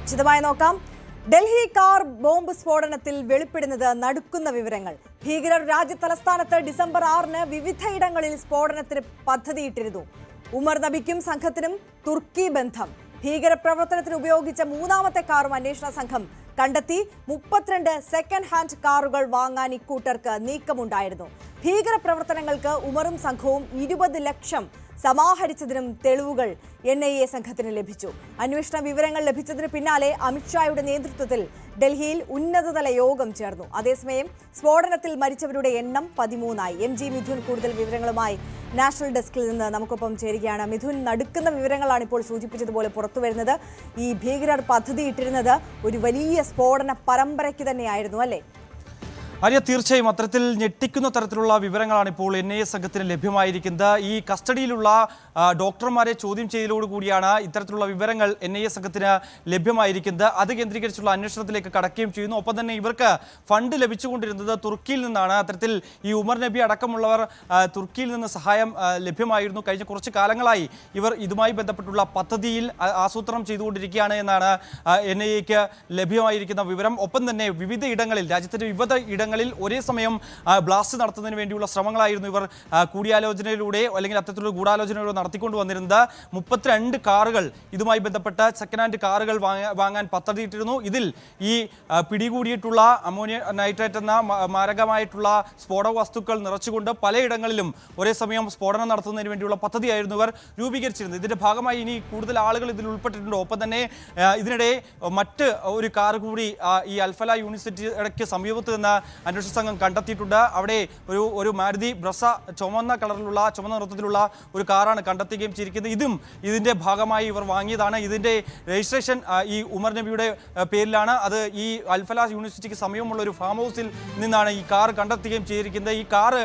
വിശദമായി നോക്കാം. Delhi car bomb സ്ഫോടനത്തിൽ വെളിപ്പെടുന്നത് നടുക്കുന്ന വിവരങ്ങൾ. ഭീകരർ രാജ്യതലസ്ഥാനത്ത് ഡിസംബർ 6-ന് വിവിധയിടങ്ങളിൽ സ്ഫോടനത്തിന് പദ്ധതിയിട്ടിരുന്നു. ഉമർ നബിക്കും സംഘത്തിനും തുർക്കി ബന്ധം. ഭീകരപ്രവർത്തനത്തിന് ഉപയോഗിച്ച മൂന്നാമത്തെ കാറും അന്വേഷണ സംഘം കണ്ടെത്തി. 32 സെക്കൻഡ് ഹാൻഡ് കാറുകൾ വാങ്ങാൻ ഇക്കൂട്ടർക്ക് നീക്കമുണ്ടായിരുന്നു. ഭീകരപ്രവർത്തനങ്ങൾക്ക് ഉമറും സംഘവും 20 ലക്ഷം സമാഹരിച്ചതിനും തെളിവുകൾ NIA സംഘത്തിന് ലഭിച്ചു. അന്വേഷണ വിവരങ്ങൾ ലഭിച്ചതിന് പിന്നാലെ അമിത്ഷായുടെ നേതൃത്വത്തിൽ ഡൽഹിയിൽ ഉന്നതതല യോഗം ചേർന്നു. അതേസമയം സ്ഫോടനത്തിൽ മരിച്ചവരുടെ എണ്ണം 13ആയി. MG മിഥുൻ കൂടുതൽ വിവരങ്ങളുമായി നാഷണൽ ഡെസ്കിൽ നിന്ന് നമുക്കൊപ്പം ചേരുകയാണ്. മിഥുൻ, നടുക്കുന്ന വിവരങ്ങളാണ് ഇപ്പോൾ സൂചിപ്പിച്ചതുപോലെ പുറത്തുവരുന്നത്. ഈ ഭീകരർ പദ്ധതിയിട്ടിരുന്നത് ഒരു വലിയ സ്ഫോടന പരമ്പരയ്ക്ക് തന്നെയായിരുന്നു, അല്ലേ? ആര്യ, തീർച്ചയായും അത്തരത്തിൽ ഞെട്ടിക്കുന്ന തരത്തിലുള്ള വിവരങ്ങളാണ് ഇപ്പോൾ NIA സംഘത്തിന് ലഭ്യമായിരിക്കുന്നത്. ഈ കസ്റ്റഡിയിലുള്ള ഡോക്ടർമാരെ ചോദ്യം ചെയ്യലോടുകൂടിയാണ് ഇത്തരത്തിലുള്ള വിവരങ്ങൾ NIA സംഘത്തിന് ലഭ്യമായിരിക്കുന്നത്. അത് കേന്ദ്രീകരിച്ചുള്ള അന്വേഷണത്തിലേക്ക് കടക്കുകയും ചെയ്യുന്നു. ഒപ്പം തന്നെ ഇവർക്ക് ഫണ്ട് ലഭിച്ചുകൊണ്ടിരുന്നത് തുർക്കിയിൽ നിന്നാണ്. അത്തരത്തിൽ ഈ ഉമർ നബി അടക്കമുള്ളവർ തുർക്കിയിൽ നിന്ന് സഹായം ലഭ്യമായിരുന്നു. കഴിഞ്ഞ കുറച്ച് കാലങ്ങളായി ഇവർ ഇതുമായി ബന്ധപ്പെട്ടുള്ള പദ്ധതിയിൽ ആസൂത്രണം ചെയ്തുകൊണ്ടിരിക്കുകയാണ് എന്നാണ് NIAക്ക് ലഭ്യമായിരിക്കുന്ന വിവരം. ഒപ്പം തന്നെ വിവിധ ഇടങ്ങളിൽ, രാജ്യത്തിന്റെ വിവിധ ഇടങ്ങളിൽ ഒരേ സമയം ബ്ലാസ്റ്റ് നടത്തുന്നതിന് വേണ്ടിയുള്ള ശ്രമങ്ങളായിരുന്നു ഇവർ കൂടിയാലോചനയിലൂടെ അല്ലെങ്കിൽ അത്തരത്തിലുള്ള ഗൂഢാലോചനയിലൂടെ നടത്തിക്കൊണ്ടു വന്നിരുന്നത്. 32 കാറുകൾ ഇതുമായി ബന്ധപ്പെട്ട സെക്കൻഡ് ഹാൻഡ് കാറുകൾ വാങ്ങാൻ പദ്ധതിയിട്ടിരുന്നു. ഇതിൽ ഈ പിടികൂടിയിട്ടുള്ള അമോണിയം നൈട്രേറ്റ് എന്ന മാരകമായിട്ടുള്ള സ്ഫോടക വസ്തുക്കൾ നിറച്ചുകൊണ്ട് പലയിടങ്ങളിലും ഒരേ സമയം സ്ഫോടനം നടത്തുന്നതിന് വേണ്ടിയുള്ള പദ്ധതിയായിരുന്നു ഇവർ രൂപീകരിച്ചിരുന്നത്. ഇതിന്റെ ഭാഗമായി ഇനി കൂടുതൽ ആളുകൾ ഇതിൽ ഉൾപ്പെട്ടിട്ടുണ്ട്. ഒപ്പം തന്നെ ഇതിനിടെ മറ്റ് ഒരു കാർ കൂടി ഈ അൽഫല യൂണിവേഴ്സിറ്റിക്ക് സമീപത്ത് നിന്ന് അന്വേഷണ സംഘം കണ്ടെത്തിയിട്ടുണ്ട്. അവിടെ ഒരു മാരുതി ബ്രസ ചുമന്ന നിറത്തിലുള്ള ഒരു കാറാണ് കണ്ടെത്തുകയും ചെയ്തിരിക്കുന്നത്. ഇതിന്റെ ഭാഗമായി ഇവർ വാങ്ങിയതാണ്. ഇതിന്റെ രജിസ്ട്രേഷൻ ഈ ഉമർ നബിയുടെ പേരിലാണ്. അത് ഈ അൽഫല യൂണിവേഴ്സിറ്റിക്ക് സമീപമുള്ള ഒരു ഫാം ഹൗസിൽ നിന്നാണ് ഈ കാർ കണ്ടെത്തുകയും ചെയ്തിരിക്കുന്നത്. ഈ കാർ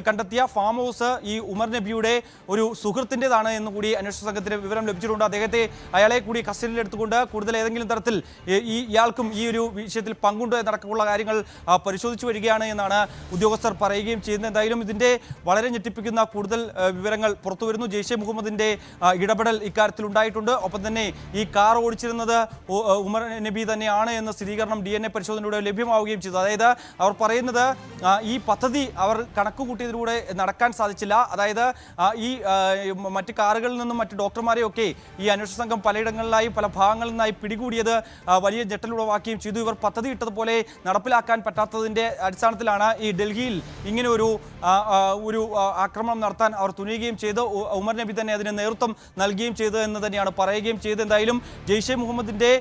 കണ്ടെത്തിയ ഫാം ഹൗസ് ഈ ഉമർ നബിയുടെ ഒരു സുഹൃത്തിൻ്റെതാണ് എന്ന് കൂടി അന്വേഷണ സംഘത്തിന് വിവരം ലഭിച്ചിട്ടുണ്ട്. അയാളെ കൂടി കസ്റ്റഡിയിലെടുത്തുകൊണ്ട് കൂടുതൽ ഏതെങ്കിലും തരത്തിൽ ഇയാൾക്കും ഈ ഒരു വിഷയത്തിൽ പങ്കുണ്ട് എന്നടക്കമുള്ള കാര്യങ്ങൾ പരിശോധിച്ചു വരികയാണ് എന്നാണ് ഉദ്യോഗസ്ഥർ പറയുകയും ചെയ്യുന്നത്. എന്തായാലും ഇതിന്റെ വളരെ ഞെട്ടിപ്പിക്കുന്ന കൂടുതൽ വിവരങ്ങൾ പുറത്തുവരുന്നു. ജെയ്ഷെ മുഹമ്മദിന്റെ ഇടപെടൽ ഇക്കാര്യത്തിൽ ഉണ്ടായിട്ടുണ്ട്. ഒപ്പം തന്നെ ഈ കാർ ഓടിച്ചിരുന്നത് ഉമർ നബി തന്നെയാണ് എന്ന സ്ഥിരീകരണം DNA പരിശോധനയിലൂടെ ലഭ്യമാവുകയും ചെയ്തു. അതായത് അവർ പറയുന്നത് ഈ പദ്ധതി അവർ കണക്കുകൂട്ടിയതിലൂടെ നടക്കാൻ സാധിച്ചില്ല. അതായത് ഈ മറ്റ് കാറുകളിൽ നിന്നും മറ്റ് ഡോക്ടർമാരെയൊക്കെ ഈ അന്വേഷണ സംഘം പലയിടങ്ങളിലായി പല ഭാഗങ്ങളിൽ നിന്നായി പിടികൂടിയത് വലിയ ഞെട്ടലുളവാക്കുകയും ചെയ്തു. ഇവർ പദ്ധതി ഇട്ടതുപോലെ നടപ്പിലാക്കാൻ പറ്റാത്തതിന്റെ അടിസ്ഥാനത്തിലാണ് ഈ ഡൽഹിയിൽ ഇങ്ങനെ ഒരു ആക്രമണം നടത്താൻ അവർ തുനിയുകയും ചെയ്ത് ഉമർ നബി തന്നെ അതിന് നേതൃത്വം നൽകുകയും ചെയ്തു എന്ന് തന്നെയാണ് പറയുകയും ചെയ്തത്. എന്തായാലും ജെയ്ഷെ മുഹമ്മദിന്റെ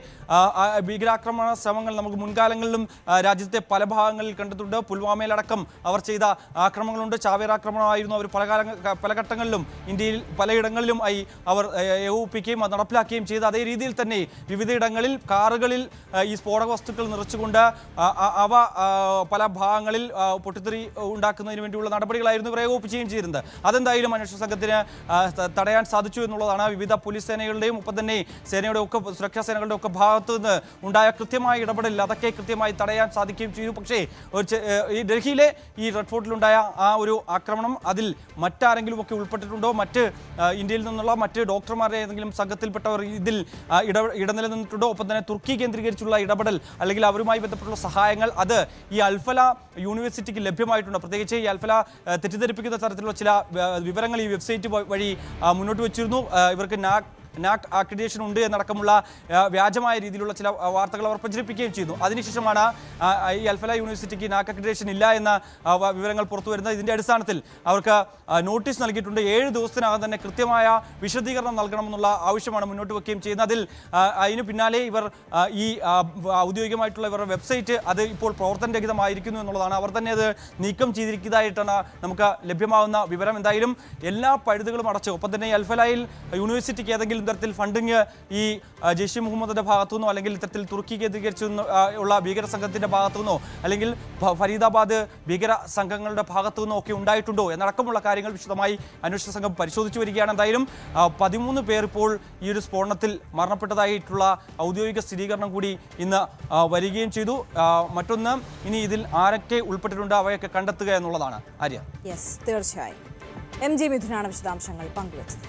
ഭീകരാക്രമണ ശ്രമങ്ങൾ നമുക്ക് മുൻകാലങ്ങളിലും രാജ്യത്തെ പല ഭാഗങ്ങളിൽ കണ്ടിട്ടുണ്ട്. പുൽവാമയിലടക്കം അവർ ചെയ്ത ആക്രമണങ്ങളുണ്ട്. ചാവേർ ആക്രമണമായിരുന്നു അവർ പല ഘട്ടങ്ങളിലും ഇന്ത്യയിൽ പലയിടങ്ങളിലും അവർ ഏകോപിപ്പിക്കുകയും അത് നടപ്പിലാക്കുകയും ചെയ്ത് അതേ രീതിയിൽ തന്നെ വിവിധയിടങ്ങളിൽ കാറുകളിൽ ഈ സ്ഫോടക വസ്തുക്കൾ നിറച്ചുകൊണ്ട് അവ പല ഭാഗങ്ങളിൽ പൊട്ടിത്തെറി ഉണ്ടാക്കുന്നതിന് വേണ്ടിയുള്ള നടപടികളായിരുന്നു ഇവർ ഏകോപിപ്പിക്കുകയും ചെയ്തിരുന്നത്. അതെന്തായാലും അന്വേഷണ സംഘത്തിന് തടയാൻ സാധിച്ചു എന്നുള്ളതാണ്. വിവിധ പോലീസ് സേനകളുടെയും ഒപ്പം തന്നെ സേനയുടെ ഒക്കെ സുരക്ഷാ സേനകളുടെ ഒക്കെ ഭാഗത്തു നിന്ന് ഉണ്ടായ കൃത്യമായ ഇടപെടൽ അതൊക്കെ കൃത്യമായി തടയാൻ സാധിക്കുകയും ചെയ്തു. പക്ഷേ ഈ ഡൽഹിയിലെ ഈ റെഡ് ഫോർട്ടിലുണ്ടായ ആ ഒരു ആക്രമണം അതിൽ മറ്റാരെങ്കിലും ഒക്കെ ഉൾപ്പെട്ടിട്ടുണ്ടോ, മറ്റ് ഇന്ത്യയിൽ നിന്നുള്ള മറ്റ് ഡോക്ടർമാരുടെ ഏതെങ്കിലും സംഘത്തിൽപ്പെട്ടവർ ഇതിൽ ഇടനിലനിന്നിട്ടുണ്ടോ, ഒപ്പം തന്നെ തുർക്കി കേന്ദ്രീകരിച്ചുള്ള ഇടപെടൽ അല്ലെങ്കിൽ അവരുമായി ബന്ധപ്പെട്ടുള്ള സഹായങ്ങൾ അത് ഈ അൽഫല യൂണിവേഴ്സിറ്റിക്ക് ലഭ്യമായിട്ടുണ്ട്. പ്രത്യേകിച്ച് ഈ അൽഫല തെറ്റിദ്ധരിപ്പിക്കുന്ന തരത്തിലുള്ള ചില വിവരങ്ങൾ ഈ വെബ്സൈറ്റ് വഴി മുന്നോട്ട് വെച്ചിരുന്നു. ഇവർക്ക് നാക് അക്രഡിറ്റേഷൻ ഉണ്ട് എന്നടക്കമുള്ള വ്യാജമായ രീതിയിലുള്ള ചില വാർത്തകൾ അവർ പ്രചരിപ്പിക്കുകയും ചെയ്തു. അതിനുശേഷമാണ് ഈ അൽഫല യൂണിവേഴ്സിറ്റിക്ക് നാക് അക്രഡിറ്റേഷൻ ഇല്ല എന്ന വിവരങ്ങൾ പുറത്തു വരുന്നത്. ഇതിൻ്റെ അടിസ്ഥാനത്തിൽ അവർക്ക് നോട്ടീസ് നൽകിയിട്ടുണ്ട്. 7 ദിവസത്തിനകം തന്നെ കൃത്യമായ വിശദീകരണം നൽകണമെന്നുള്ള ആവശ്യമാണ് മുന്നോട്ട് വയ്ക്കുകയും ചെയ്യുന്നത്. അതിന് പിന്നാലെ ഇവർ ഈ ഔദ്യോഗികമായിട്ടുള്ള ഇവരുടെ വെബ്സൈറ്റ് അത് ഇപ്പോൾ പ്രവർത്തനരഹിതമായിരിക്കുന്നു എന്നുള്ളതാണ്. അവർ തന്നെ അത് നീക്കം ചെയ്തിരിക്കുന്നതായിട്ടാണ് നമുക്ക് ലഭ്യമാകുന്ന വിവരം. എന്തായാലും എല്ലാ പഴുതുകളും അടച്ച് ഒപ്പം തന്നെ അൽഫലയിൽ യൂണിവേഴ്സിറ്റിക്ക് ഏതെങ്കിലും തരത്തിൽ ഫണ്ടിങ് ഈ ജെയ്ഷെ മുഹമ്മദിന്റെ ഭാഗത്തുനിന്നോ അല്ലെങ്കിൽ ഇത്തരത്തിൽ തുർക്കി കേന്ദ്രീകരിച്ചു ഉള്ള ഭീകര സംഘത്തിന്റെ ഭാഗത്തുനിന്നോ അല്ലെങ്കിൽ ഫരീദാബാദ് ഭീകര സംഘങ്ങളുടെ ഭാഗത്തുനിന്നോ ഒക്കെ ഉണ്ടായിട്ടുണ്ടോ എന്നടക്കമുള്ള കാര്യങ്ങൾ വിശദമായി അന്വേഷണ സംഘം പരിശോധിച്ചു വരികയാണ്. എന്തായാലും 13 പേർ ഇപ്പോൾ ഈ ഒരു സ്ഫോടനത്തിൽ മരണപ്പെട്ടതായിട്ടുള്ള ഔദ്യോഗിക സ്ഥിരീകരണം കൂടി ഇന്ന് വരികയും ചെയ്തു. മറ്റൊന്ന്, ഇനി ഇതിൽ ആരൊക്കെ ഉൾപ്പെട്ടിട്ടുണ്ട് അവയൊക്കെ കണ്ടെത്തുക എന്നുള്ളതാണ്. ആര്യ, തീർച്ചയായും MG മിഥുനാണ് വിശദാംശങ്ങൾ പങ്കുവച്ചത്.